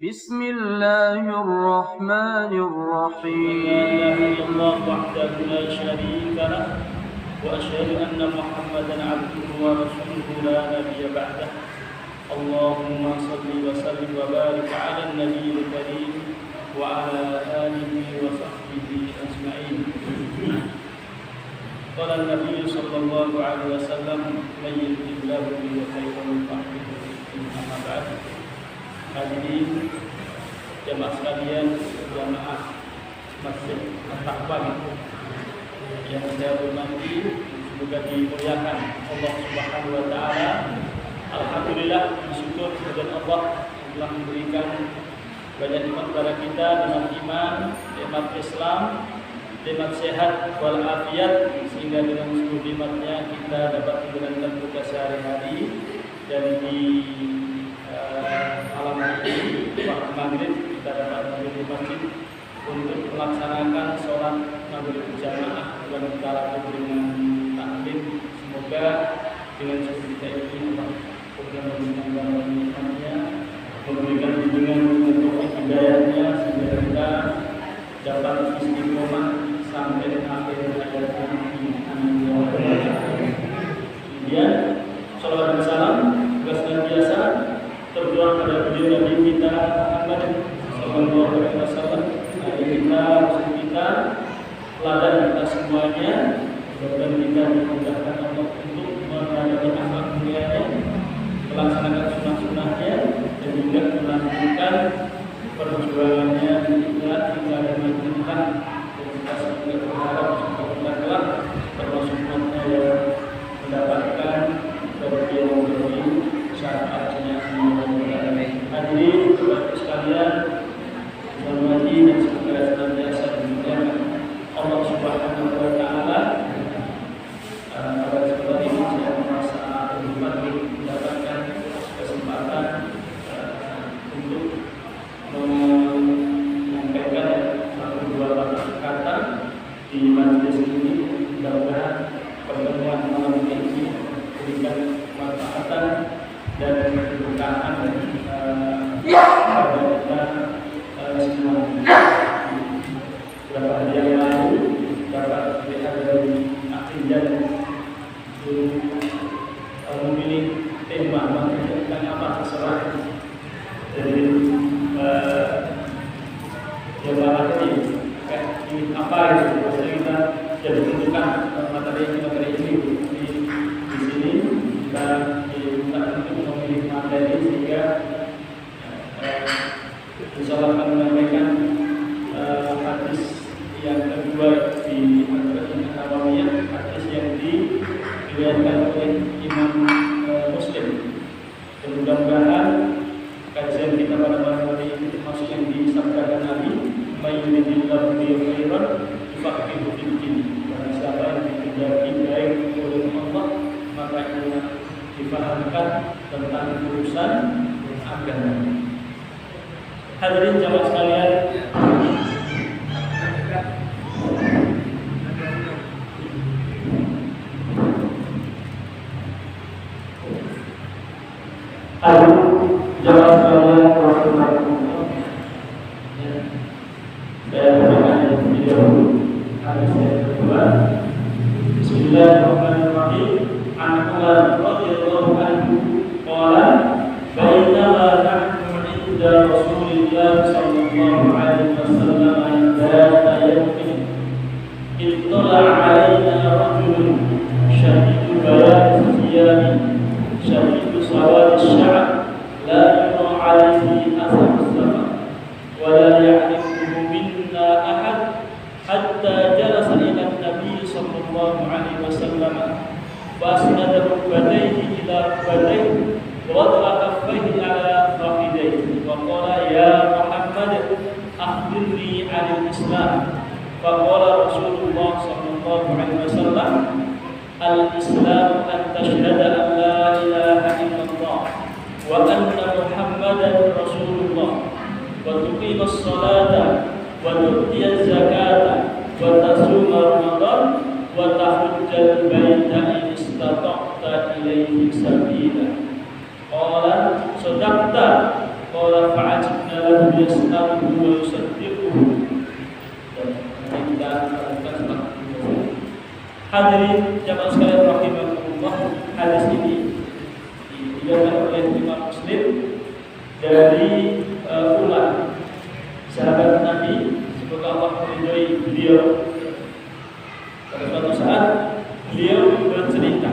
بسم الله الرحمن الرحيم. لا إله إلا الله وحده لا شريك له وأشهد أن محمدا عبده ورسوله لا نبي بعده. اللهم صل وسلم وبارك على النبي الكريم وعلى آله وصحبه أجمعين. قال النبي صلى الله عليه وسلم: من يرد الله به خيرا يفقهه في الدين. أما بعد. Hadirin jamaah sekalian, jamaah Masjid At-Taqwa yang saya hormati, semoga dimuliakan Allah Subhanahu wa taala. Alhamdulillah, bersyukur kepada Allah yang telah memberikan banyak nikmat kepada kita, nikmat iman, nikmat Islam, nikmat sehat wal afiat, sehingga dengan seluruh nikmatnya kita dapat menjalankan tugas sehari-hari. Dan di malam hari waktu maghrib kita dapat hadir di masjid untuk melaksanakan sholat maghrib berjamaah dan kita dengan taklim. Semoga dengan syukur kita ini Allah memberikan nikmatnya, memberikan bimbingan untuk hidayahnya, sehingga kita dapat istiqomah sampai akhir hayat ini. Kemudian sholawat dan salam senantiasa tertuang pada beliau Nabi kita Muhammad sallallahu alaihi wasallam, nabi kita, rasul kita, teladan kita semuanya. Mudah-mudahan kita dimudahkan Allah untuk menghadapi akhlak mulianya, melaksanakan sunnah-sunnahnya, dan juga melanjutkan perjuangannya hingga hari Tuhan. Dan kita juga berharap kita kelak termasuk umatnya yang mendapatkan kebahagiaan saatnya. Hadirin Bapak sekalian, hormati dan semoga senantiasa dimuliakan Allah Subhanahu wa taala. Pada kesempatan ini saya merasa berhormat mendapatkan kesempatan untuk menyampaikan satu dua kata di majelis ini. Mudah-mudahan pertemuan malam ini memberikan manfaatan dan keberkahan kepada kita semuanya. Beberapa hari yang lalu dapat dilihat dari akhidat memilih tema tentang apa terserah. Jadi jemaah ini apa itu? Maksudnya kita jadi tentukan materi ini di sini kita untuk memilih materi, sehingga insyaallah akan menyampaikan hadis yang kedua di Arba'in Nawawiyah, hadis yang diriwayatkan oleh Imam Muslim. Dan mudah-mudahan kajian kita pada malam hari ini termasuk yang disabdakan Nabi, "May yuridillahu bihi khairan yufaqihuhu fid din." Barang siapa yang dikehendaki baik oleh Allah, maka ia difahamkan tentang urusan agama. Hadirin jamaah sekalian, saya bacakan yang lebih dahulu hadis yang kedua. Bismillahirrahmanirrahim. An Umar radhiyallahu anhu qala bainama nahnu 'inda Rasulillah sallallahu alaihi wasallam dzata yawmin ittala 'alaina rajulun shadidu bayad thiyab shadidu sawad asy-sya'r la yura 'alaihi athar as-safar wa la ya'rifuhu minna ahad hatta jalasa ila an-nabi sallallahu alaihi wasallam فأسند ركبتيه إلى ركبتيه ووضع كفيه على فخذيه وقال يا محمد أخبرني عن الإسلام. فقال رسول الله صلى الله عليه وسلم الإسلام أن تشهد أن لا إله إلا الله وأن محمدا رسول الله وتقيم الصلاة وتؤتي الزكاة وتصوم رمضان وتحج البيت إن استطعت إليه سبيلا. قال صدقت. قال فعجبنا Allah yas'aluhu wa yusaddiquhu. Dan kita lakukan seperti itu. Hadirin jamaah sekalian rahimakumullah, hadis ini diriwayatkan oleh Imam Muslim dari ular sahabat Nabi, semoga Allah meridhai beliau. Pada suatu saat beliau bercerita,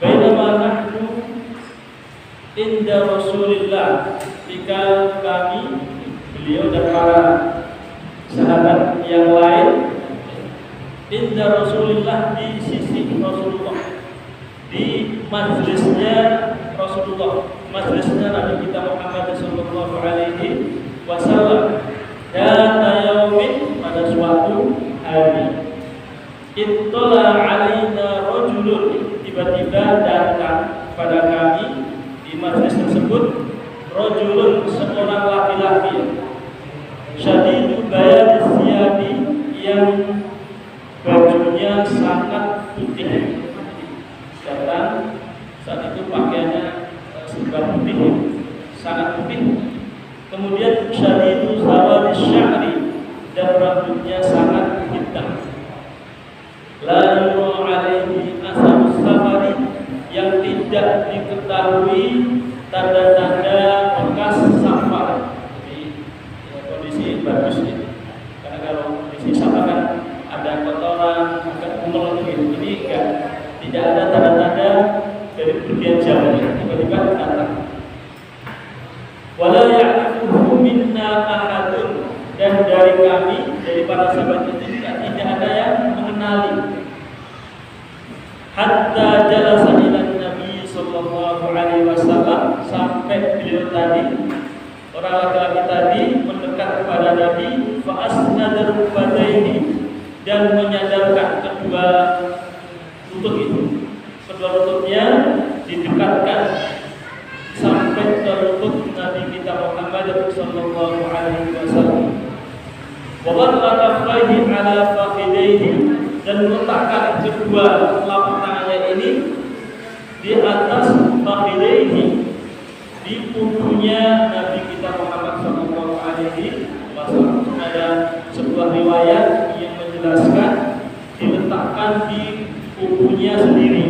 bainama nahnu inda Rasulillah, ketika kami, beliau dan para sahabat yang lain, inda Rasulillah, di sisi Rasulullah, di majlisnya Rasulullah, majlisnya Nabi kita Muhammad sallallahu alaihi wasallam. Dan yaumin, pada suatu hari, ittala alaina rajulun, tiba-tiba datang pada kami di majlis tersebut rajulun, seorang laki-laki, syadidu bayadis siyabi, yang bajunya sangat putih. Datang saat itu pakaiannya serba putih, sangat putih. Kemudian syadidu sawadis sya'ri, dan rambutnya sangat hitam. La yura alaihi asarus safari, yang tidak diketahui tanda-tanda bekas safar. Jadi kondisi bagus ini. Karena kalau kondisi safar kan ada kotoran, agak umel gitu. Ini enggak, tidak ada tanda-tanda dari pergian jauh, tiba-tiba datang. Wala ya'rifuhu minna ahadun, dan dari kami, dari para sahabat itu tidak ada yang mengenali. Hatta jalasa ila Nabi sallallahu alaihi wasallam, sampai beliau tadi, orang laki-laki tadi mendekat kepada Nabi, fa asnada rukbataini, dan menyadarkan kedua lutut itu, kedua lututnya didekatkan sampai ke lutut Nabi kita Muhammad sallallahu alaihi wasallam. Wa wada'a kaffaihi ala fakhidaihi, dan meletakkan kedua telapak tangannya ini di atas fakhidaihi, di punggungnya Nabi kita Muhammad sallallahu alaihi wasallam. Ada sebuah riwayat yang menjelaskan diletakkan di punggungnya sendiri.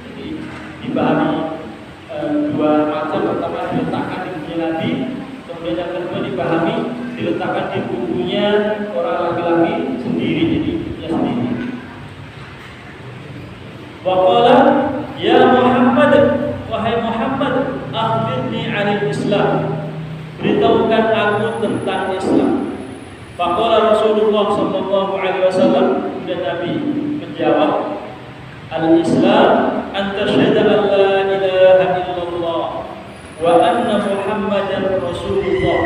Jadi dibahami dua macam. Pertama diletakkan di punggungnya Nabi, kemudian yang kedua dipahami diletakkan di punggungnya orang laki-laki sendiri, jadi dia sendiri. Waqala ya Muhammad, wahai Muhammad, akhbirni 'anil Islam, beritahukan aku tentang Islam. Faqala Rasulullah sallallahu alaihi wasallam, dan Nabi menjawab, al-Islam an tashhada an la ilaha illallah wa anna Muhammadan Rasulullah.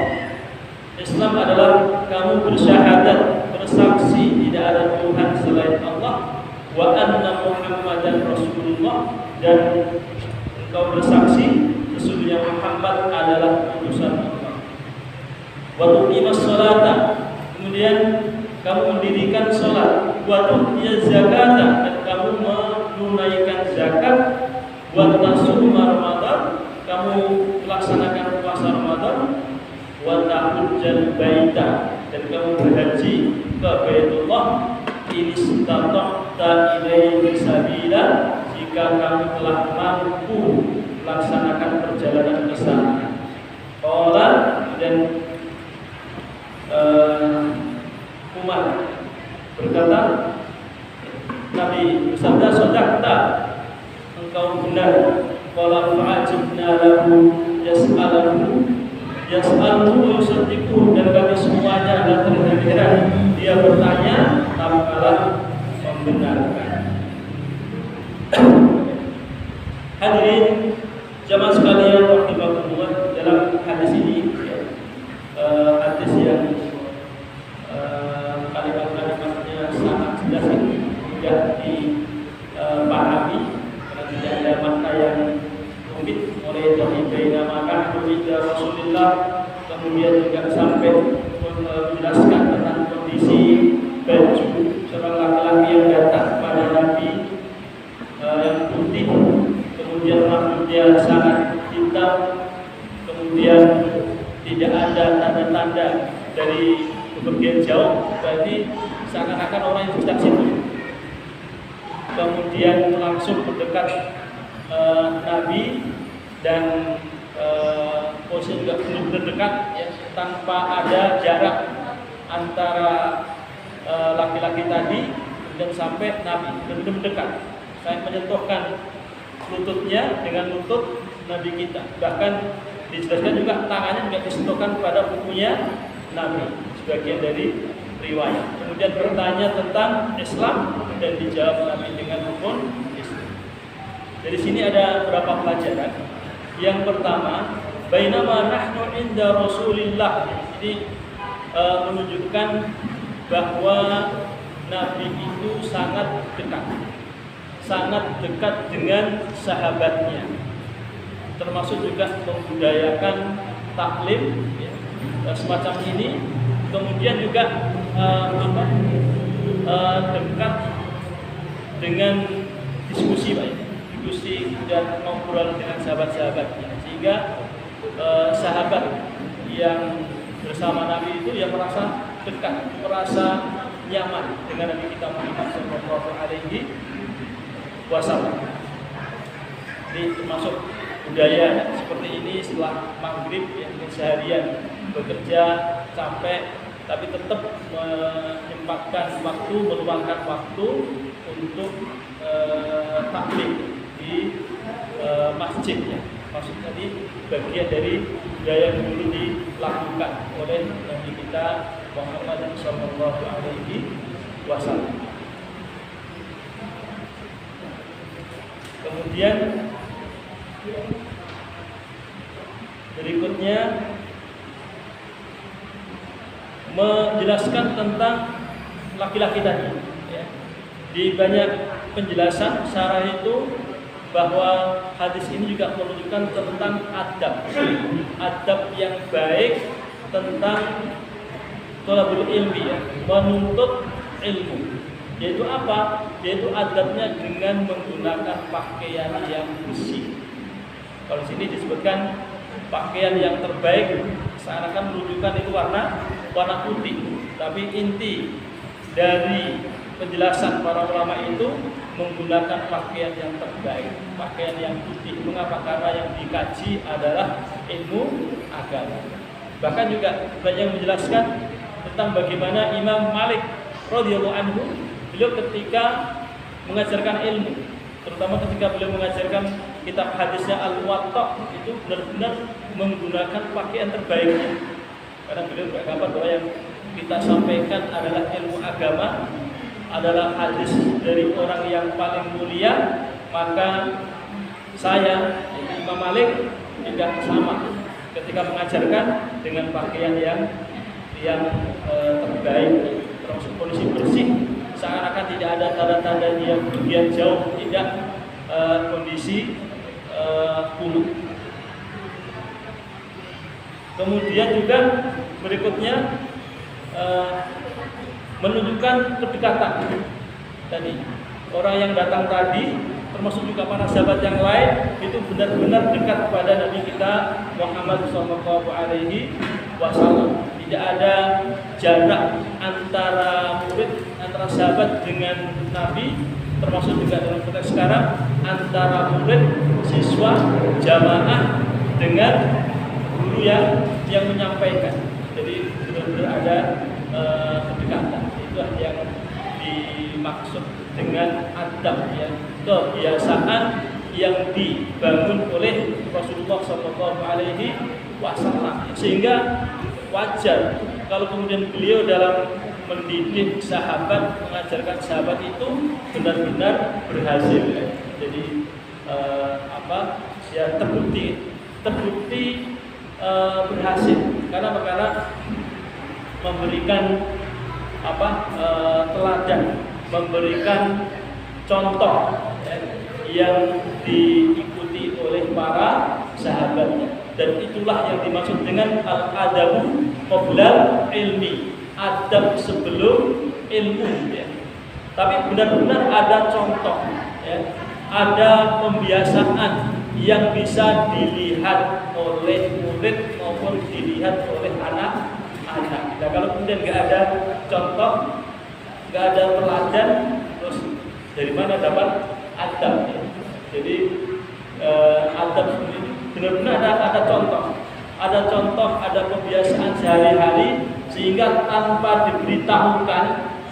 Islam adalah kamu bersyahadat, bersaksi tidak ada Tuhan selain Allah, wa anna Muhammadan Rasulullah, dan engkau bersaksi sesungguhnya Muhammad adalah utusan Allah. Wa tuqimas sholata, kemudian kamu mendirikan salat. Wa tu'tiyaz zakata, dan kamu menunaikan zakat. Wa tasuma Ramadan, kamu melaksanakan puasa Ramadan. Wa tahujjal baita, dan kamu berhaji ke Baitullah. In istata'ta ilaihi sabila, jika kamu telah mampu melaksanakan perjalanan ke sana. Qala, dan Umar berkata, Nabi bersabda, sadaqta, engkau benar. Qala fa'ajibna lahu yas'aluhu wa yusaddiquhu, dan kami semuanya adalah terheran, dia bertanya tapi malah membenarkan. Hadirin jamaah sekalian rahimakumullah, dalam hadis ini hadis yang kalimat-kalimatnya sangat jelas, mudah dipahami karena tidak ada makna yang rumit, mulai dari baina maka inda Rasulullah, kemudian juga sampai menjelaskan tentang kondisi baju seorang laki-laki yang datang pada Nabi yang putih, kemudian rambutnya sangat hitam, kemudian tidak ada tanda-tanda dari bepergian jauh, berarti seakan-akan orang yang sedang sibuk. Kemudian langsung mendekat Nabi dan posisi juga benar-benar dekat, ya, tanpa ada jarak antara laki-laki tadi dan sampai Nabi, benar-benar mendekat. Saya menyentuhkan lututnya dengan lutut Nabi kita. Bahkan dijelaskan juga tangannya juga disentuhkan pada bukunya Nabi, sebagian dari riwayat. Kemudian bertanya tentang Islam dan dijawab Nabi dengan rukun Islam. Dari sini ada beberapa pelajaran. Yang pertama, bainama nahnu inda Rasulillah. Ini menunjukkan bahwa Nabi itu sangat dekat dengan sahabatnya, termasuk juga membudayakan taklim, ya, semacam ini. Kemudian juga dekat dengan diskusi dan ngobrol dengan sahabat-sahabatnya, sehingga sahabat yang bersama Nabi itu yang merasa dekat, merasa nyaman dengan Nabi kita Muhammad SAW. Ini termasuk budaya seperti ini setelah maghrib, yang seharian bekerja capek, tapi tetap menyempatkan waktu, meluangkan waktu untuk taklim di masjid, ya. Maksud tadi bagian dari budaya yang dulu dilakukan oleh Nabi kita Muhammad SAW. Kemudian berikutnya menjelaskan tentang laki-laki tadi, ya. Di banyak penjelasan syarah itu bahwa hadis ini juga menunjukkan tentang adab yang baik tentang thalabul ilmi, ya, menuntut ilmu. Yaitu apa? Yaitu adabnya dengan menggunakan pakaian yang bersih. Kalau sini disebutkan pakaian yang terbaik, seakan menunjukkan itu warna putih. Tapi inti dari penjelasan para ulama itu menggunakan pakaian yang terbaik, pakaian yang putih. Mengapa? Karena yang dikaji adalah ilmu agama. Bahkan juga banyak yang menjelaskan tentang bagaimana Imam Malik radhiyallahu anhu, beliau ketika mengajarkan ilmu, terutama ketika beliau mengajarkan kitab hadisnya Al-Muwatta, itu benar-benar menggunakan pakaian terbaiknya. Karena beliau beranggapan bahwa yang kita sampaikan adalah ilmu agama, adalah hadis dari orang yang paling mulia, maka saya, Imam Malik, tidak sama ketika mengajarkan dengan pakaian yang terbaik, termasuk kondisi bersih, seakan-akan tidak ada tanda-tanda dia bepergian jauh, tidak kondisi kumuh. Kemudian juga berikutnya menunjukkan kedekatan tadi. Orang yang datang tadi, termasuk juga para sahabat yang lain, itu benar-benar dekat kepada Nabi kita Muhammad SAW. Tidak ada jarak antara murid, antara sahabat dengan Nabi, termasuk juga dalam konteks sekarang antara murid, siswa, jamaah dengan guru yang menyampaikan. Jadi benar-benar ada kedekatan. Itu yang dimaksud dengan adab, ya, kebiasaan yang dibangun oleh Rasulullah SAW, sehingga wajar kalau kemudian beliau dalam mendidik sahabat, mengajarkan sahabat itu benar-benar berhasil, ya. Jadi terbukti berhasil karena memberikan teladan, memberikan contoh, ya, yang diikuti oleh para sahabatnya. Dan itulah yang dimaksud dengan al-adabu qoblal ilmi, adab sebelum ilmu, ya. Tapi benar-benar ada contoh, ya, ada pembiasaan yang bisa dilihat oleh murid maupun dilihat oleh anak-anak. Nah, kalau kemudian nggak ada contoh, nggak ada teladan, terus dari mana dapat adab? Jadi adab sendiri benar-benar ada contoh, ada kebiasaan sehari-hari, sehingga tanpa diberitahukan,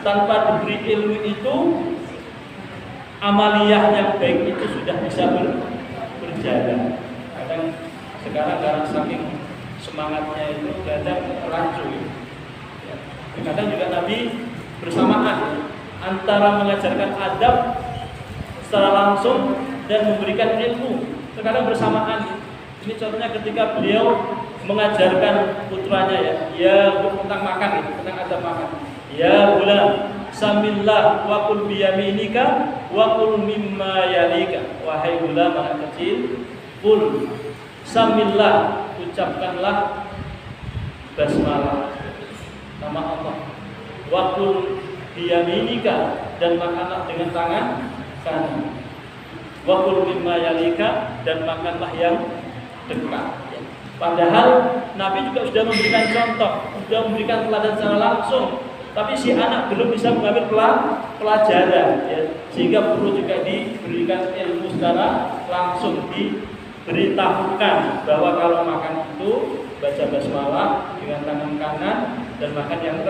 tanpa diberi ilmu itu, amaliyah yang baik itu sudah bisa berjalan. Sekarang karena saking semangatnya itu kadang rancu. Kadang juga Nabi bersamaan antara mengajarkan adab secara langsung dan memberikan ilmu, terkadang bersamaan. Ini contohnya ketika beliau mengajarkan putranya tentang makan, tentang adab makan. Ya gulam, samillah wa kul biyaminika wa kul mimma yalika. Wahai gulam, anak kecil, kul samillah, ucapkanlah basmalah, nama Allah. Wa kul biyaminika, dan makanlah dengan tangan kanan. Wa kul mimma yalika, dan makanlah yang dekat. Padahal Nabi juga sudah memberikan contoh, sudah memberikan teladan secara langsung, tapi si anak belum bisa mengambil pelajaran, ya. Sehingga perlu juga diberikan ilmu secara langsung, diberitahukan bahwa kalau makan itu baca basmalah dengan tangan kanan dan makan yang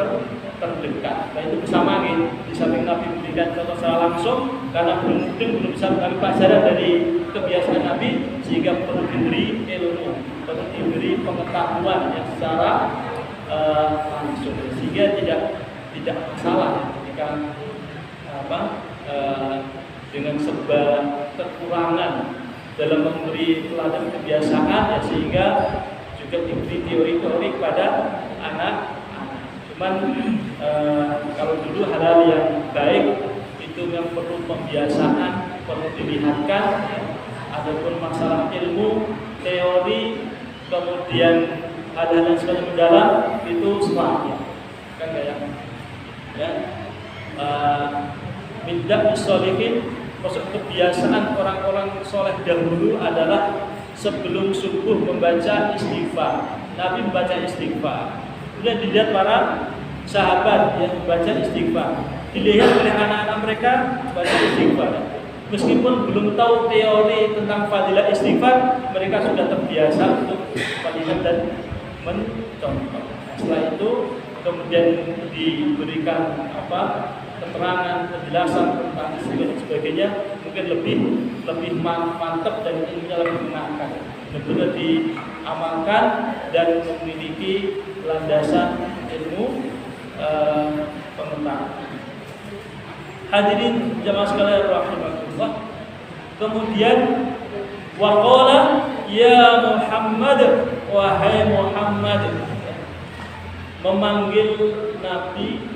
terdekat. Nah, itu bersamaan. Di samping Nabi memberikan contoh secara langsung, karena belum bisa mengambil pelajaran dari kebiasaan Nabi, sehingga perlu diberi ilmu, perlu diberi pengetahuan yang secara langsung, sehingga tidak masalah ketika dengan serba kekurangan dalam memberi teladan kebiasaan, ya, sehingga juga diberi teori-teori kepada anak. Cuman kalau dulu hal-hal yang baik itu yang perlu pembiasaan, perlu dilihatkan, ya. Adapun masalah ilmu, teori, kemudian hal-hal yang semakin mendalam itu setelahnya, kan kayak ya. Minda bisolihin, maksud kebiasaan orang-orang soleh dahulu adalah sebelum subuh membaca istighfar. Nabi membaca istighfar. Kemudian dilihat para sahabat yang membaca istighfar. Dilihat oleh anak-anak mereka baca istighfar. Meskipun belum tahu teori tentang fadilah istighfar, mereka sudah terbiasa untuk melihat dan mencontoh. Setelah itu kemudian diberikan keterangan, penjelasan tentang istighfar dan sebagainya, mungkin lebih mantap dan ilmunya lebih menangkan. Benar-benar diamalkan dan memiliki landasan ilmu pengetahuan. Hadirin jamaah sekalian rahimakumullah. Kemudian waqala ya Muhammad, wahai Muhammad, memanggil Nabi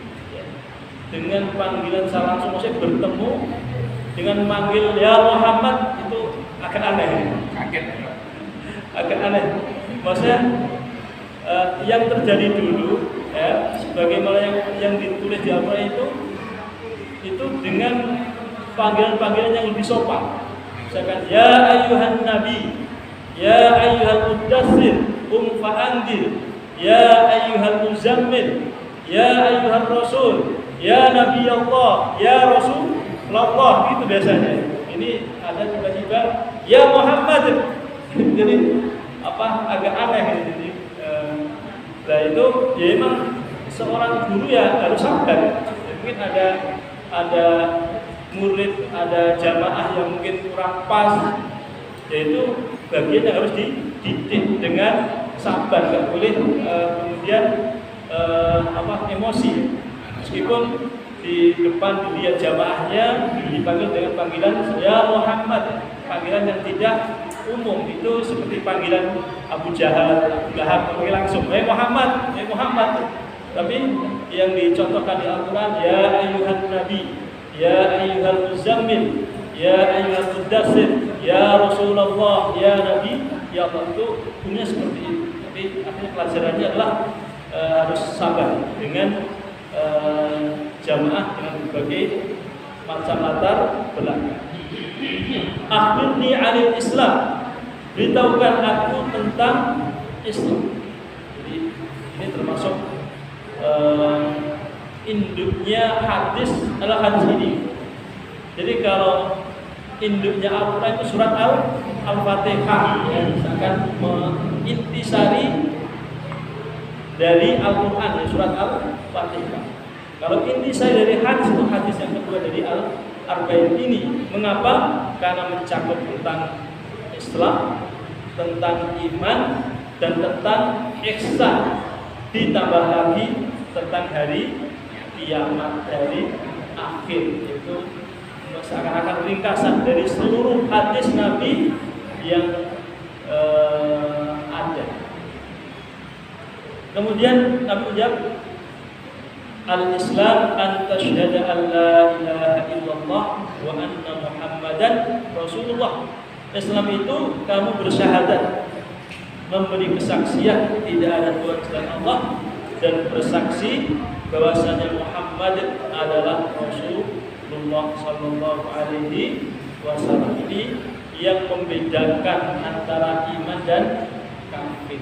dengan panggilan secara langsung, maksudnya bertemu dengan memanggil ya Muhammad, itu agak aneh. Agak aneh. Maksudnya yang terjadi dulu, ya, sebagaimana yang ditulis di Al-Quran itu dengan panggilan-panggilan yang lebih sopan. Misalkan ya ayyuhan nabi, ya ayyuhal mudaththir, fa'anzir, ya ayyuhal muzammil, ya ayyuhal rasul, ya nabi Allah, ya rasulullah, gitu biasanya. Ini ada tiba-tiba ya Muhammad. Jadi agak aneh jadi. Nah itu ya memang seorang guru ya harus sabar. Mungkin ada murid, ada jamaah yang mungkin kurang pas, yaitu bagian yang harus dididik dengan sabar, nggak boleh kemudian emosi. Meskipun di depan dilihat jamaahnya dipanggil dengan panggilan ya Muhammad, panggilan yang tidak umum, itu seperti panggilan Abu Jahal, Abu Lahab, panggil langsung ya Muhammad, ya Muhammad. Tapi yang dicontohkan di Al-Quran ya ayyuhan nabi, ya ayyuhal muzammil, ya ayyuhal mudaththir, ya Rasulullah, ya Nabi, ya Allah, itu punya seperti itu. Tapi akhirnya pelajarannya adalah harus sabar dengan jamaah dengan berbagai macam latar belakang. Akhbirni 'anil Islam, beritahukan aku tentang Islam. Jadi ini termasuk induknya hadis adalah hadis ini. Jadi kalau induknya Al-Quran itu surat Al-Fatihah, ya, misalkan intisari dari Al-Quran, ya, surat Al-Fatihah. Kalau intisari dari hadis itu hadis yang kedua dari Al-Arba'in ini. Mengapa? Karena mencakup tentang Islam, tentang iman, dan tentang ihsan. Ditambah lagi tentang hari kiamat, dari akhir, yaitu seakan-akan ringkasan dari seluruh hadis Nabi yang ada. Kemudian Nabi ucap, al-Islam an tasyhada an la ilaha illallah wa anna Muhammadan Rasulullah. Islam itu kamu bersyahadat, memberi kesaksian tidak ada Tuhan selain Allah, dan bersaksi bahwasanya Muhammad adalah Rasulullah sallallahu alaihi wasallam. Ini yang membedakan antara iman dan kafir.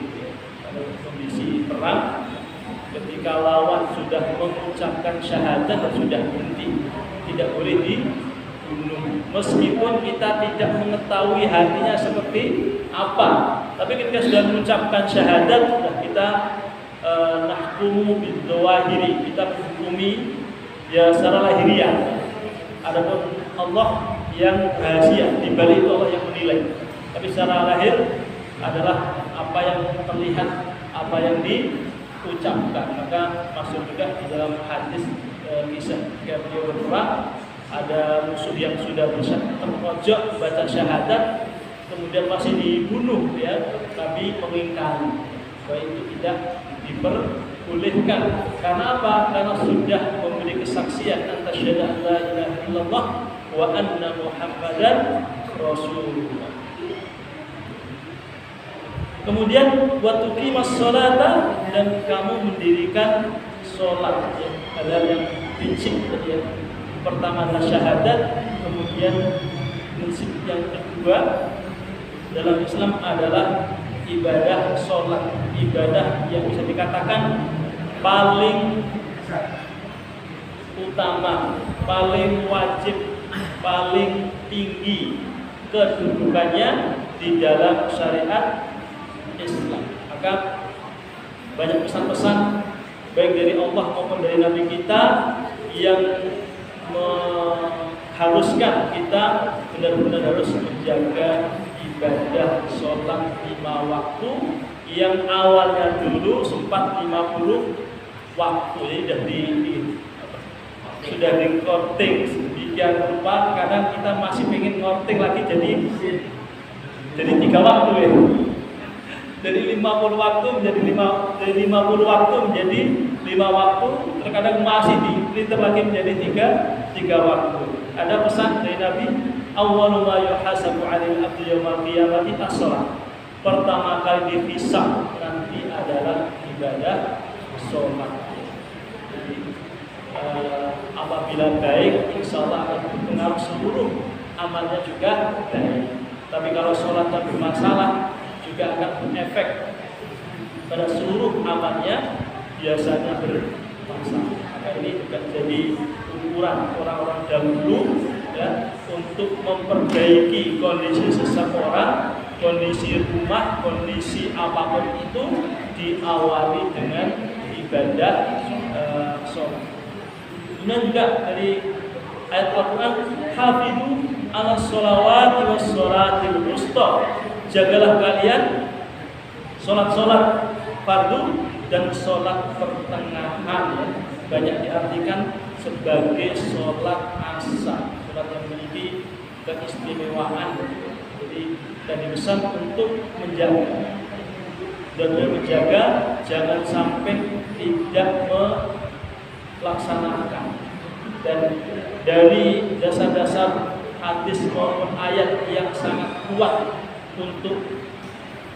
Kalau kondisi perang, ketika lawan sudah mengucapkan syahadat dan sudah berhenti, tidak boleh dibunuh. Meskipun kita tidak mengetahui hatinya seperti apa, tapi ketika sudah mengucapkan syahadat, sudah kita nahkumu bidzawahiri, kita menghukumi ya secara lahiriah. Adapun Allah yang rahasia, di balik itu Allah yang menilai. Tapi secara lahir adalah apa yang terlihat, apa yang diucapkan. Maka masuk juga di dalam hadis kisah ketika beliau berperang, ada musuh yang sudah terpojok baca syahadat, kemudian masih dibunuh, ya, Nabi mengingkari bahwa itu tidak diperbolehkan. Karena apa? Karena sudah memberi kesaksian antara syahadat la ilaha illallah wa anna Muhammadan Rasulullah. Kemudian wa tuqimas sholata, dan kamu mendirikan sholat, ya, ada yang prinsip ya. Pertama adalah syahadat, kemudian prinsip yang kedua dalam Islam adalah ibadah sholat, ibadah yang bisa dikatakan paling utama, paling wajib, paling tinggi kedudukannya di dalam syariat Islam. Maka banyak pesan-pesan baik dari Allah maupun dari Nabi kita yang mengharuskan kita benar-benar harus menjaga ibadah sholat 5 waktu yang awalnya dulu sempat 50 waktu, jadi sudah di korting sedemikian rupa. Kadang kita masih pengen korting lagi jadi 3 waktu, ya. Dari 50 waktu menjadi 50 waktu menjadi 5 waktu, terkadang masih diprinter lagi menjadi 3 waktu. Ada pesan dari Nabi, awwalu ma yuhasabu 'alal 'abdi yaumil qiyamati as-shalah. Pertama kali dihisab nanti adalah ibadah sholat. Jadi apabila baik, insyaallah akan berpengaruh seluruh amalnya juga baik. Tapi kalau sholatnya bermasalah, juga akan berefek pada seluruh amalnya, biasanya bermasalah. Maka ini juga jadi ukuran orang-orang dahulu, ya, untuk memperbaiki kondisi seseorang, kondisi rumah, kondisi apapun itu diawali dengan ibadah sholat. Kemudian juga dari ayat Al-Quran, hafidhu ala sholawati was sholatil wusta. Jagalah kalian sholat-sholat fardu dan sholat pertengahan, banyak diartikan sebagai sholat asar, sholat yang memiliki keistimewaan. Jadi dan dipesan untuk menjaga, dan menjaga jangan sampai tidak melaksanakan. Dan dari dasar-dasar hadis maupun ayat yang sangat kuat untuk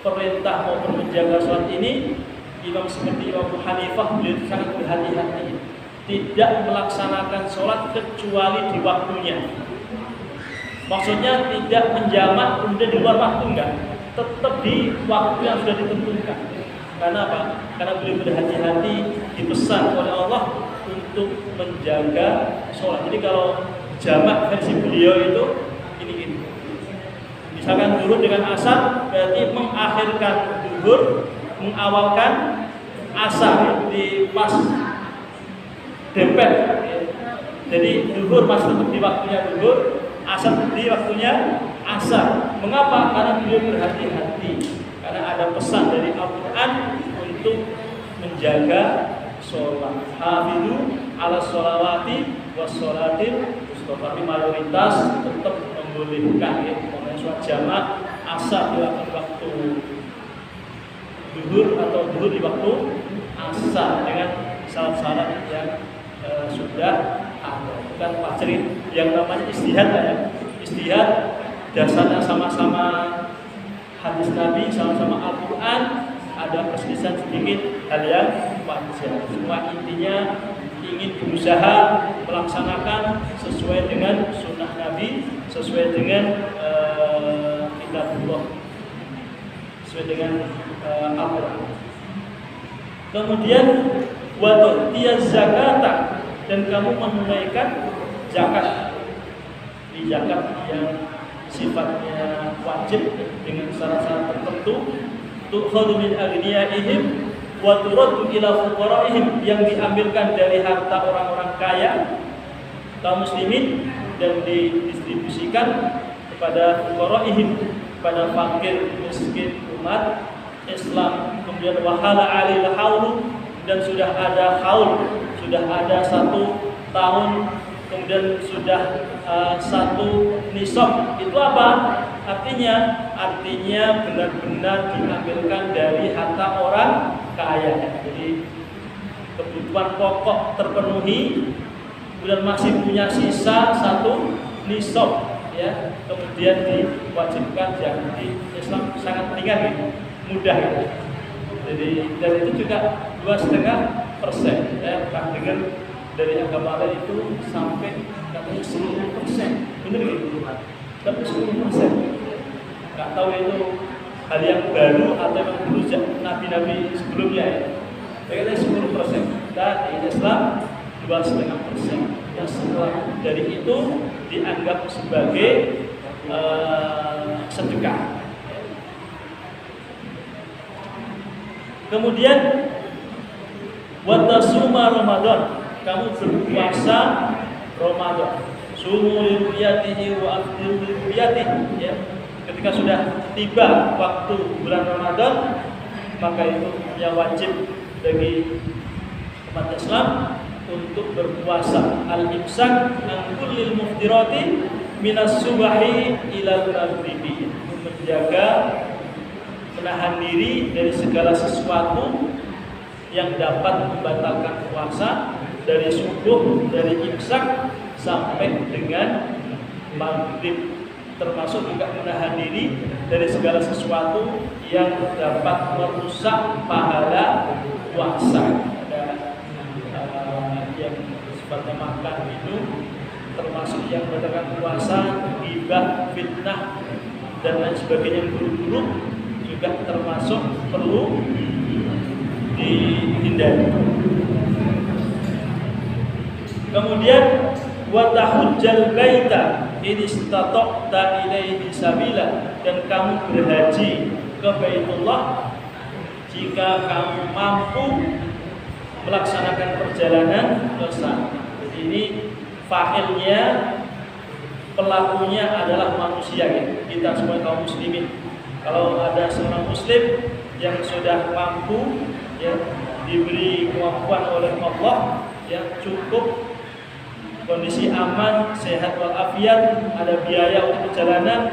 perintah maupun menjaga sholat ini, imam seperti Imam Abu Hanifah beliau sangat berhati-hati tidak melaksanakan sholat kecuali di waktunya. Maksudnya tidak menjamak kemudian di luar waktu, enggak. tetap di waktu yang sudah ditentukan. Karena apa? Karena beliau berhati-hati, dipesan oleh Allah untuk menjaga sholat. Jadi kalau jamak versi beliau itu ini. Misalkan zuhur dengan asar, berarti mengakhirkan zuhur, mengawalkan asar di pas dempet. Jadi zuhur masih tetap di waktunya zuhur, asar di waktunya asar. Mengapa? Karena beliau berhati-hati. Karena ada pesan dari Al-Quran untuk menjaga sholat. Hafidu ala sholawati wassolatil wusta. Tapi mayoritas tetap membolehkan ya, sholat jamak asar di waktu zuhur atau zuhur di waktu asar dengan syarat-syarat yang sudah ada. Bukan pacarin yang namanya istihad ya. Istihad dasarnya sama-sama hadis Nabi, sama-sama Al-Quran, ada perselisihan sedikit hal yang wajar. Semua intinya ingin berusaha melaksanakan sesuai dengan sunnah Nabi, sesuai dengan kitabullah, sesuai dengan Al-Quran. Kemudian wa tu'tiyaz zakata, dan kamu menunaikan zakat. Di zakat yang sifatnya wajib dengan syarat-syarat tertentu, tu'khadhu min aghniyaihim wa turaddu ila fuqaraihim, yang diambilkan dari harta orang-orang kaya kaum muslimin dan didistribusikan kepada fuqaraihim, kepada fakir miskin umat Islam. Kemudian wahala alil haul, dan sudah ada haul, sudah ada 1 tahun, kemudian sudah 1 nisab. Itu apa? Artinya benar-benar diambilkan dari harta orang kaya. Jadi kebutuhan pokok terpenuhi, kemudian masih punya sisa 1 nisab, ya. Kemudian diwajibkan zakat. Di Islam sangat ringan ya, mudah ya. Jadi dan itu juga 2,5%, ya. Dengan dari agama Allah itu sampai katanya 10%, benar gitu? Tapi 10%. Nggak tahu itu hal yang baru atau memang dulu nabi-nabi sebelumnya ya. Kayaknya 10%. Dan di Islam 2,5%. Yang setelah dari itu dianggap sebagai sedekah. Kemudian watasuma Ramadan, kamu berpuasa Ramadan. Sumu liruyatihi wa afdiru liruyatihi, ya. Ketika sudah tiba waktu bulan Ramadan, maka itu yang wajib bagi umat Islam untuk berpuasa. Al-imsak an kullil muftirati minas subahi ilal maghribi, menjaga, menahan diri dari segala sesuatu yang dapat membatalkan puasa, dari subuh, dari imsak sampai dengan maghrib, termasuk juga menahan diri dari segala sesuatu yang dapat merusak pahala puasa. Ada yang sifatnya makan, minum, termasuk yang membatalkan puasa, ghibah, fitnah dan lain sebagainya yang buruk-buruk juga termasuk perlu dihindari. Kemudian wa tahujjal baita in istata'ta ilaihi sabila, dan kamu berhaji ke Baitullah jika kamu mampu melaksanakan perjalanan ke sana. Jadi ini fa'ilnya, pelakunya adalah manusia ya. Kita semua kaum muslimin. Kalau ada seorang muslim yang sudah mampu ya, diberi kemampuan oleh Allah, yang cukup kondisi aman, sehat walafiat, ada biaya untuk perjalanan,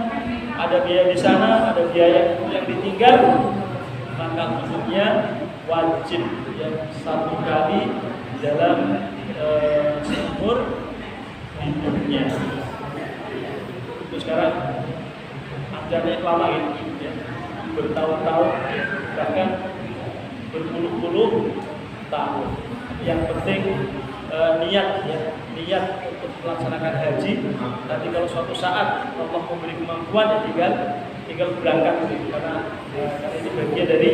ada biaya di sana, ada biaya yang ditinggal, maka hukumnya wajib yang 1 kali dalam seumur hidupnya. Itu sekarang anjanya lama gitu ya, bertahun-tahun, bahkan berpuluh-puluh tahun. Yang penting niat ya, niat untuk melaksanakan haji. Nanti kalau suatu saat Allah memberi kemampuan, ya tinggal tinggal berangkat karena ini bagian dari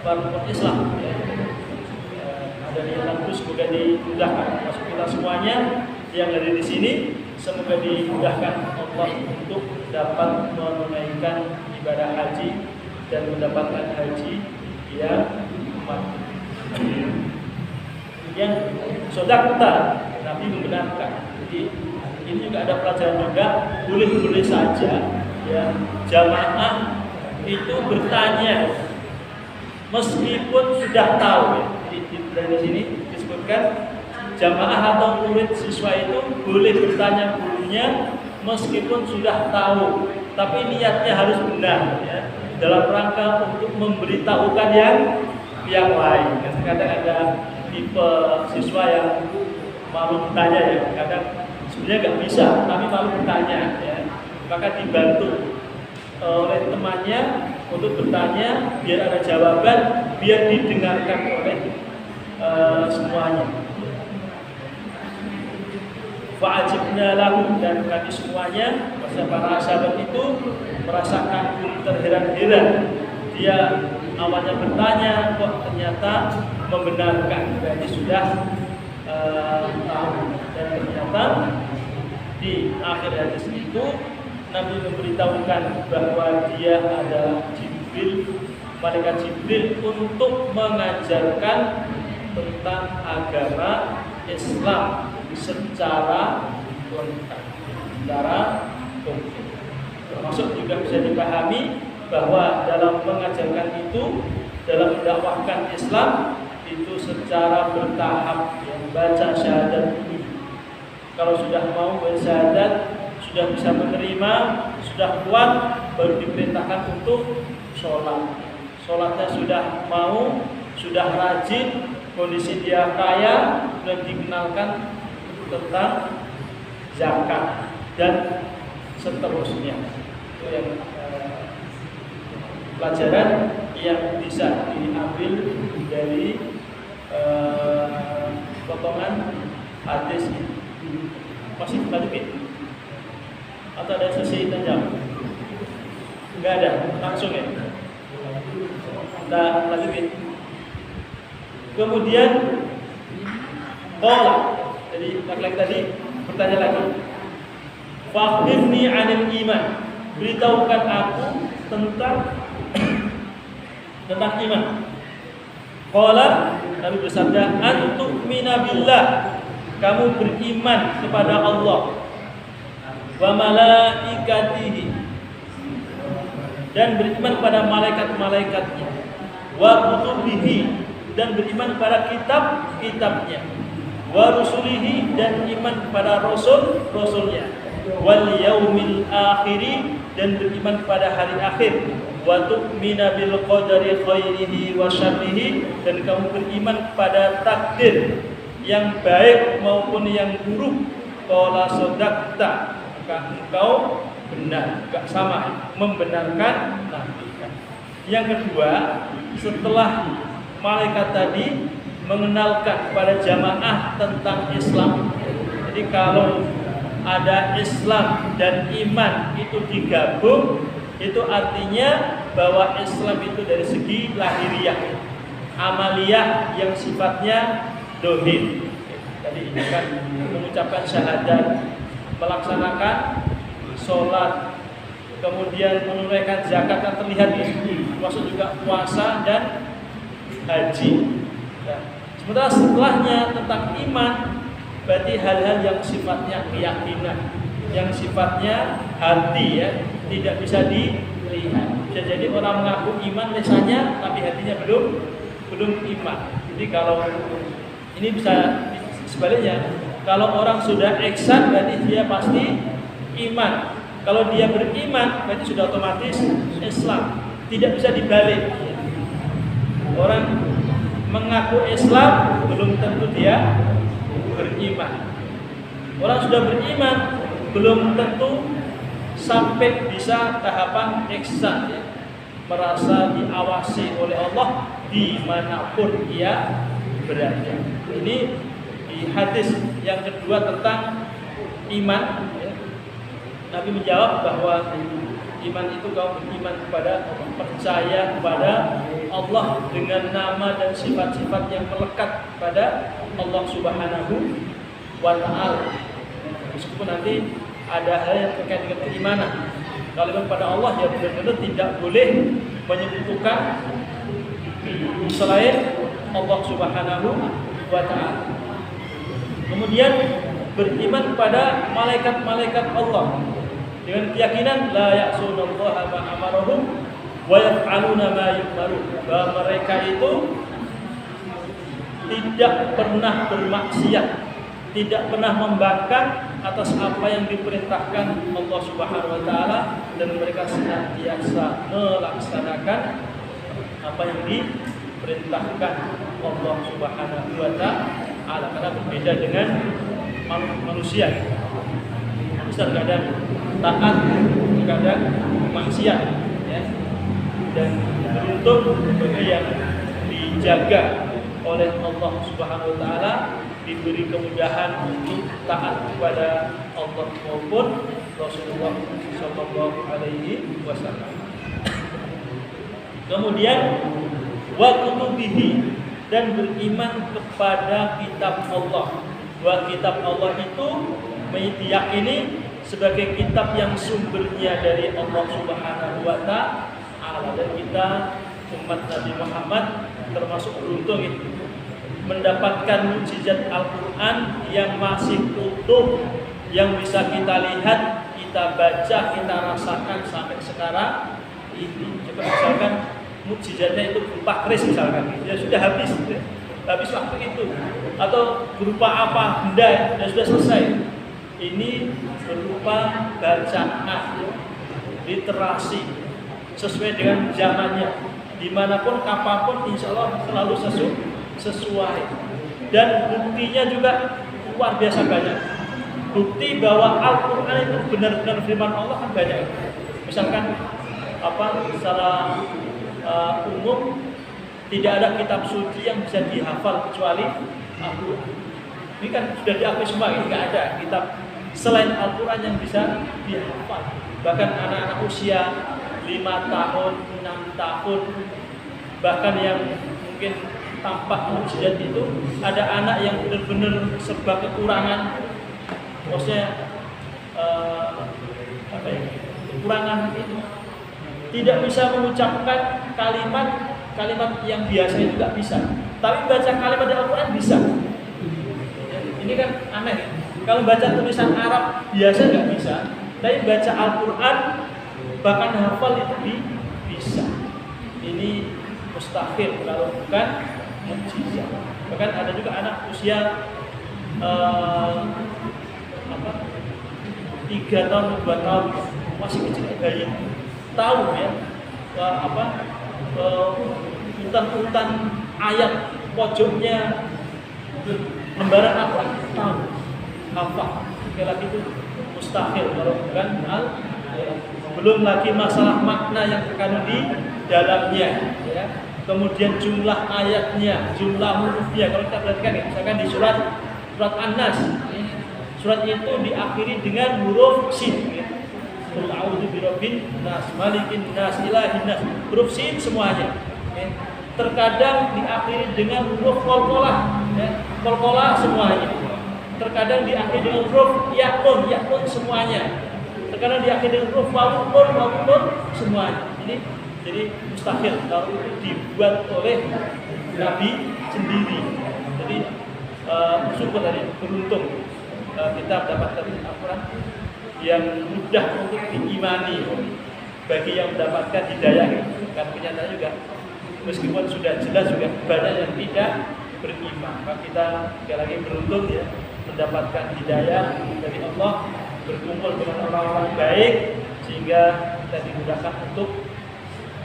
rukun Islam. Ada niatan itu semoga dimudahkan. Masuk kita semuanya yang ada di sini semoga dimudahkan Allah untuk dapat menunaikan ibadah haji dan mendapatkan haji yang mati. Yang sodakta Nabi membenarkan. Jadi ini juga ada pelajaran juga, boleh saja ya jamaah itu bertanya meskipun sudah tahu ya. Jadi di sini disebutkan jamaah atau murid siswa itu boleh bertanya gurunya meskipun sudah tahu, tapi niatnya harus benar ya, dalam rangka untuk memberitahukan yang lain. Kadang-kadang ada tipe siswa yang malu bertanya ya, kadang sebenarnya nggak bisa tapi malu bertanya ya, maka dibantu oleh temannya untuk bertanya biar ada jawaban, biar didengarkan oleh semuanya. Fa'ajibna lahu, dan kami semuanya para sahabat itu merasakan terheran-heran. Dia awalnya bertanya kok ternyata membenarkan, berarti sudah tahu. Dan ternyata di akhir hadis itu Nabi memberitahukan bahwa dia adalah Jibril, malaikat Jibril, untuk mengajarkan tentang agama Islam secara lengkap, termasuk juga bisa dipahami bahwa dalam mengajarkan itu, dalam mendakwahkan Islam itu secara bertahap. Yang baca syahadat dulu, kalau sudah mau bersyahadat, sudah bisa menerima, sudah kuat, baru diperintahkan untuk sholat. Sholatnya sudah mau, sudah rajin, kondisi dia kaya, dan dikenalkan tentang zakat dan seterusnya. Itu yang pelajaran yang bisa diambil dari potongan hadis. Masih lanjutin? Atau ada sesi tajam? Enggak ada, langsung ya. Kita lanjutin. Kemudian qala, jadi laki-laki tadi bertanya lagi, fakhbirni 'anil iman, beritahukan aku tentang iman. Qala, Nabi bersabda, antu'mina billah, kamu beriman kepada Allah, wa malaikatihi, dan beriman kepada malaikat-malaikatnya, wa kutubihi, dan beriman kepada kitab-kitabnya, wa rusulihi, dan iman kepada rasul-rasulnya, wal yaumil akhiri, dan beriman kepada hari akhir, wa tu'mina bil qadari khairihi wa syarrihi, dan kamu beriman kepada takdir yang baik maupun yang buruk. Qala sadaqta, maka engkau benar, enggak sama, membenarkan Nabi. Yang kedua, setelah malaikat tadi mengenalkan kepada jamaah tentang Islam. Jadi kalau ada Islam dan iman itu digabung, itu artinya bahwa Islam itu dari segi lahiriah, amaliyah yang sifatnya dohir. Tadi ini kan mengucapkan syahadat, melaksanakan sholat, kemudian menunaikan zakat yang terlihat di sini, termasuk juga puasa dan haji. Nah, sementara setelahnya tentang iman, berarti hal-hal yang sifatnya keyakinan, yang sifatnya hati ya, tidak bisa dilihat. Bisa jadi orang mengaku iman lisannya, tapi hatinya belum iman. Jadi kalau ini bisa sebaliknya, kalau orang sudah ihsan berarti dia pasti iman. Kalau dia beriman berarti sudah otomatis Islam. Tidak bisa dibalik. Orang mengaku Islam belum tentu dia beriman. Orang sudah beriman belum tentu sampai bisa tahapan ihsan ya, merasa diawasi oleh Allah dimanapun ia berada. Ini di hadis yang kedua tentang iman ya, Nabi menjawab bahwa Iman itu kau beriman kepada Allah, percaya kepada Allah dengan nama dan sifat-sifat yang melekat pada Allah Subhanahu wa Ta'ala. Meskipun nanti ada hal yang terkait dengan keimanan, kalau iman pada Allah ya benar-benar tidak boleh menyebutkan selain Allah Subhanahu wa Ta'ala. Kemudian beriman kepada malaikat-malaikat Allah dengan keyakinan la ya'sunallaha ma amarahum wa yaf'aluna ma yu'marun, bahwa mereka itu tidak pernah bermaksiat, tidak pernah membangkang atas apa yang diperintahkan Allah Subhanahu wa Ta'ala, dan mereka senantiasa melaksanakan apa yang diperintahkan Allah Subhanahu wa Ta'ala. Karena berbeda dengan manusia. Manusia kadang taat, kadang maksiat, ya. Dan beruntung bagi yang dijaga oleh Allah Subhanahu wa Ta'ala, diberi kemudahan untuk taat kepada Allah maupun Rasulullah Sallallahu Alaihi Wasallam. Kemudian wa kutubihi, dan beriman kepada kitab Allah. Bahwa kitab Allah itu diyakini sebagai kitab yang sumbernya dari Allah Subhanahu wa Ta'ala, dan kita umat Nabi Muhammad termasuk beruntung itu mendapatkan mukjizat Al-Quran yang masih utuh, yang bisa kita lihat, kita baca, kita rasakan sampai sekarang ini. Coba misalkan mukjizatnya itu berupa keris misalkan, ya sudah habis waktu itu, atau berupa apa benda dan sudah selesai. Ini berupa bacaan, literasi sesuai dengan zamannya, dimanapun kapanpun insya Allah selalu sesuai. Dan buktinya juga luar biasa banyak. Bukti bahwa Al-Quran itu benar-benar firman Allah kan banyak. Misalkan secara umum tidak ada kitab suci yang bisa dihafal kecuali Al-Quran. Ini kan sudah diakui semua, ini nggak ada kitab selain Al-Quran yang bisa dihafal. Bahkan anak-anak usia 5 tahun, 6 tahun, bahkan yang mungkin tampak mukjizat itu, ada anak yang benar-benar serba kekurangan, maksudnya kekurangan itu tidak bisa mengucapkan kalimat yang biasa itu nggak bisa, tapi baca kalimat Al-Quran bisa. Ini kan aneh. Kalau baca tulisan Arab biasa nggak bisa, tapi baca Al-Quran bahkan hafal itu bisa. Ini mustahil kalau bukan mukjizat. Bahkan ada juga anak usia 3 tahun, 2 tahun, masih kecil bayi, tahu ya urutan ayat pojoknya lembaran apa tahu, hafal. Sekali lagi itu mustahil kalau bukan belum lagi masalah makna yang terkandung di dalamnya, ya. Kemudian jumlah ayatnya, jumlah hurufnya. Kalau kita perhatikan ya, misalkan di surat An-Nas, surat itu diakhiri dengan huruf sin. Qul a'udzu birabbin nas, malikin nas, ilahin nas. Huruf sin semuanya. Terkadang diakhiri dengan huruf qalqalah, ya. Qalqalah semuanya. Terkadang diakhiri dengan huruf yakun semuanya. Terkadang diakhiri dengan huruf wawun semuanya. Jadi mustahil kalau itu dibuat oleh Nabi sendiri. Jadi bersyukur tadi, beruntung kita mendapatkan Al-Quran yang mudah untuk diimani bagi yang mendapatkan hidayah. Kan kenyataan juga meskipun sudah jelas juga banyak yang tidak beriman. Maka kita sekali lagi beruntung ya mendapatkan hidayah dari Allah, berkumpul dengan orang-orang baik sehingga kita dimudahkan untuk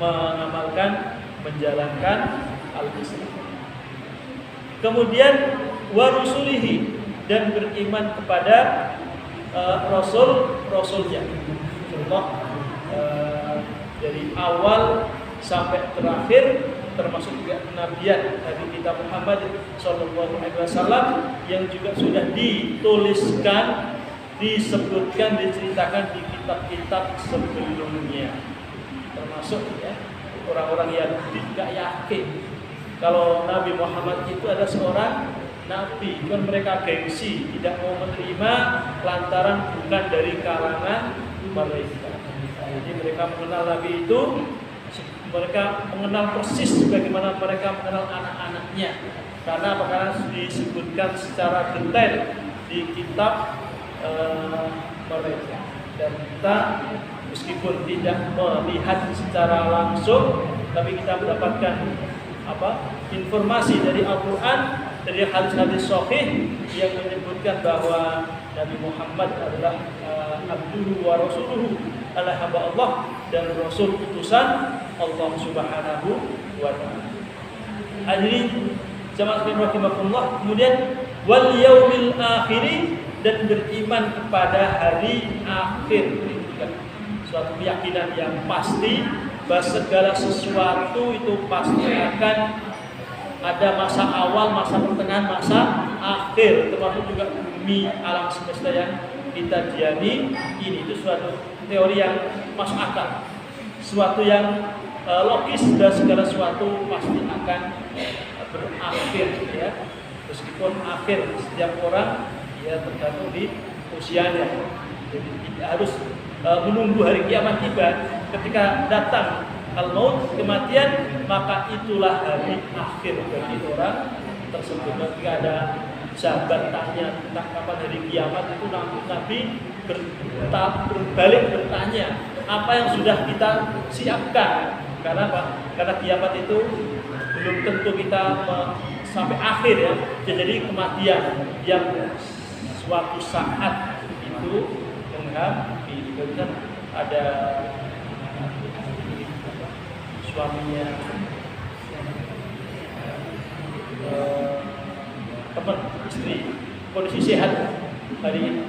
mengamalkan, menjalankan al-Islam. Kemudian warusulihi, dan beriman kepada rasul-rasulnya. Contoh dari awal sampai terakhir, termasuk juga kenabian Nabi kita Muhammad Sallallahu Alaihi Wasallam yang juga sudah dituliskan disebutkan, diceritakan di kitab-kitab sebelumnya. Termasuk ya orang-orang yang tidak yakin kalau Nabi Muhammad itu adalah seorang nabi, cuman mereka gengsi, tidak mau menerima lantaran bukan dari kalangan mereka. Jadi mereka mengenal Nabi itu, mereka mengenal persis bagaimana mereka mengenal anak-anaknya. Karena apa? Karena disebutkan secara detail di kitab mereka. Dan kita meskipun tidak melihat secara langsung, tapi kita mendapatkan informasi dari Al-Quran, dari hadis-hadis sahih yang menyebutkan bahwa Nabi Muhammad adalah abduhu wa rasuluhu, adalah hamba Allah dan rasul utusan Allah Subhanahu wa taala. Hadirin jamaah sekalian rahimakumullah, kemudian wal yaumil akhir, dan beriman kepada hari akhir. Itu kan suatu keyakinan yang pasti bahwa segala sesuatu itu pasti akan ada masa awal, masa pertengahan, masa akhir, termasuk juga bumi alam semesta yang kita diami ini. Itu suatu teori yang masuk akal, suatu yang logis, dan segala sesuatu pasti akan berakhir ya. Meskipun akhir setiap orang ya tergantung di usianya. Jadi tidak harus menunggu hari kiamat tiba. Ketika datang al-maut, kematian, maka itulah hari akhir bagi orang tersebut. Ketika ada sahabat tanya tentang kapan hari kiamat, itu Nabi berbalik bertanya, apa yang sudah kita siapkan? Karena apa? Karena kiamat itu belum tentu kita sampai akhir ya. Jadi kematian yang suatu saat itu menghampiri. Kan ada suaminya teman istri kondisi sehat tadi,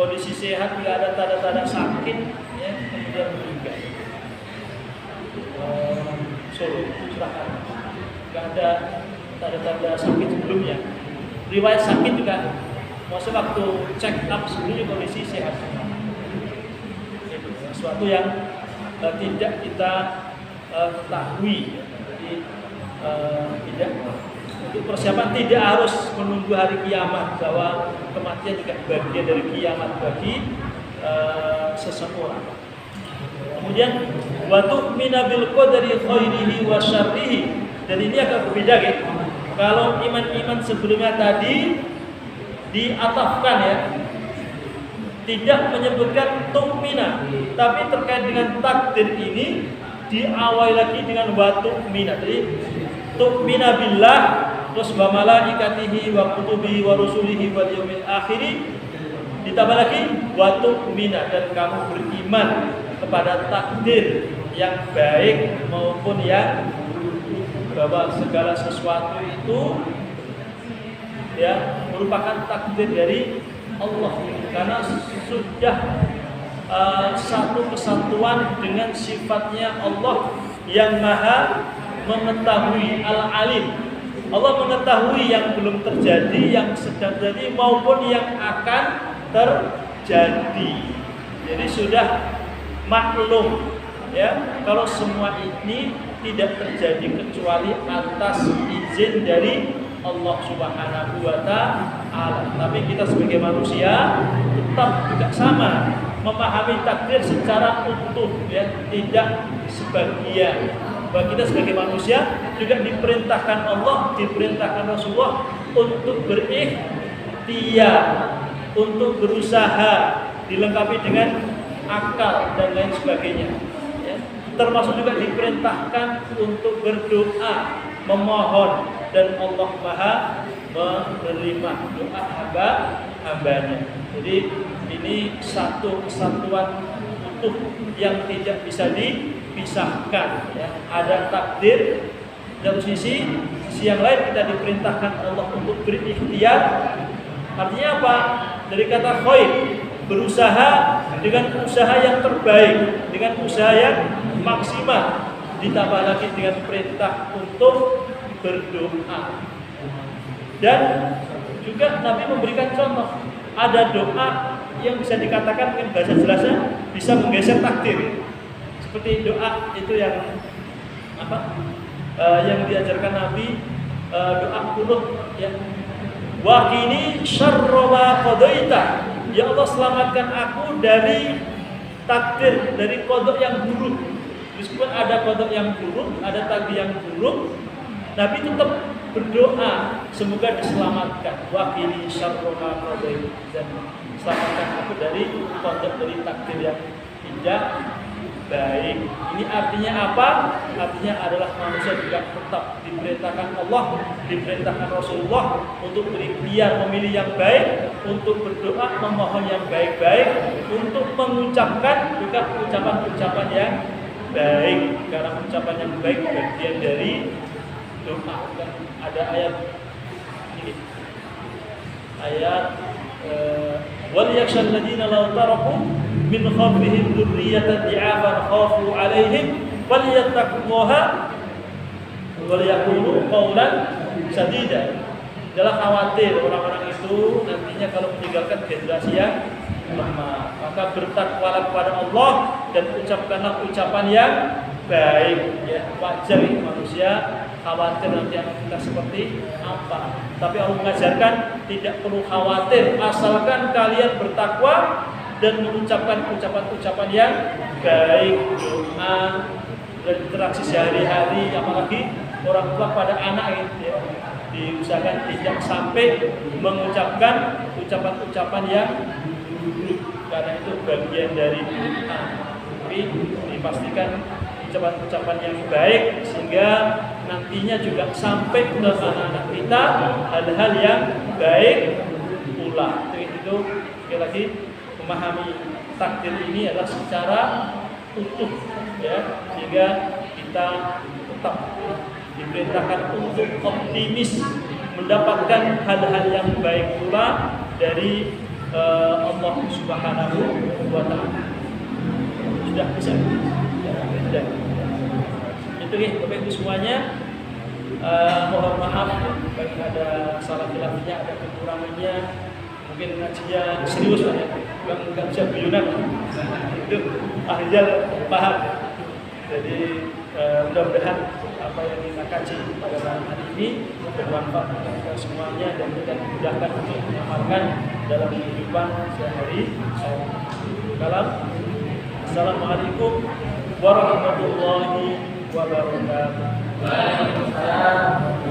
kondisi sehat, tidak ada tanda-tanda sakit ya, kemudian meninggal. Solo Surakarta, nggak ada tanda-tanda sakit sebelumnya. Riwayat sakit juga, maksud waktu check up sebelumnya kondisi sehat. Itu sesuatu yang tidak kita ketahui. Jadi tidak, untuk persiapan tidak harus menunggu hari kiamat, bahwa kematian juga bagian dari kiamat bagi seseorang. Kemudian wa tu'mina bil qadari khairihi wa syarrihi, dan ini agak berbeda gitu. Kalau iman-iman sebelumnya tadi diatafkan ya, tidak menyebutkan tu'mina, tapi terkait dengan takdir ini diawali lagi dengan wa tu'mina. Jadi tu'mina billah, terus wa malaikatihi wa kutubihi wa rusulihi wal yaumil akhir, ditambah lagi wa tu'mina, dan kamu beriman kepada takdir yang baik maupun yang buruk, bahwa segala sesuatu itu ya merupakan takdir dari Allah, karena sudah satu kesatuan dengan sifatnya Allah yang maha mengetahui, al-alim. Allah mengetahui yang belum terjadi, yang sedang terjadi, maupun yang akan terjadi. Jadi sudah maklum ya, kalau semua ini tidak terjadi kecuali atas izin dari Allah Subhanahu wa taala. Tapi kita sebagai manusia tetap juga sama, memahami takdir secara utuh ya, tidak sebagian. Bahwa kita sebagai manusia juga diperintahkan Allah, diperintahkan Rasulullah untuk berikhtiar, untuk berusaha, dilengkapi dengan akal dan lain sebagainya ya. Termasuk juga diperintahkan untuk berdoa, memohon, dan Allah maha menerima doa hambanya. Jadi ini satu kesatuan utuh yang tidak bisa dipisahkan ya. Ada takdir dari sisi yang lain, kita diperintahkan Allah untuk berikhtiar. Artinya apa? Dari kata khair, berusaha dengan usaha yang terbaik, dengan usaha yang maksimal, ditambah lagi dengan perintah untuk berdoa. Dan juga Nabi memberikan contoh, ada doa yang bisa dikatakan mungkin bahasa jelasnya bisa menggeser takdir. Seperti doa itu yang yang diajarkan Nabi, doa qunut ya. Wa qini syarra ma qadaita. Ya Allah, selamatkan aku dari takdir, dari qada yang buruk. Meskipun ada qada yang buruk, ada takdir yang buruk, Nabi tetap berdoa semoga diselamatkan. Wa qini syarra ma qadaita, dan selamatkan aku dari qada, dari takdir yang tidak baik. Ini artinya apa? Artinya adalah manusia juga tetap diperintahkan Allah, diperintahkan Rasulullah untuk berikhtiar memilih yang baik, untuk berdoa memohon yang baik-baik, untuk mengucapkan juga ucapan-ucapan yang baik. Karena ucapan yang baik bagian dari doa. Dan ada ayat ini, ayat wal yakhshal ladina law taraku min khalfihim dzurriyyatan di'afan khafu 'alaihim falyattaqullaha wal yaqulu qawlan sadida. Adalah khawatir orang-orang itu nantinya kalau meninggalkan generasi yang lemah, maka bertakwalah kepada Allah dan ucapkanlah ucapan yang baik. Ya, wajar manusia khawatir nanti akan kita seperti apa. Tapi Allah mengajarkan tidak perlu khawatir asalkan kalian bertakwa dan mengucapkan ucapan-ucapan yang baik, doa, dan interaksi sehari-hari, apalagi orang tua pada anak ya, diusahakan tidak sampai mengucapkan ucapan-ucapan yang buruk, karena itu bagian dari doa. Tapi dipastikan ucapan-ucapan yang baik sehingga nantinya juga sampai ke anak-anak kita hal-hal yang baik pula. Itu sekali lagi, memahami takdir ini adalah secara utuh ya, sehingga kita tetap diperintahkan untuk optimis mendapatkan hal-hal yang baik pula dari Allah Subhanahu wa taala. Sudah bisa. Sudah. Itu ya, Bapak Ibu semuanya. Mohon maaf bagi ada salah khilafnya, ada kekurangannya. Mungkin ngajinya serius lah ya, nggak bisa guyonan. Itu ahlinya paham. Jadi mudah-mudahan apa yang kita kaji pada malam hari ini bermanfaat untuk kita semuanya dan kita dimudahkan untuk mengamalkan dalam kehidupan sehari-hari. Assalamualaikum warahmatullahi wabarakatuh. Waalaikumsalam.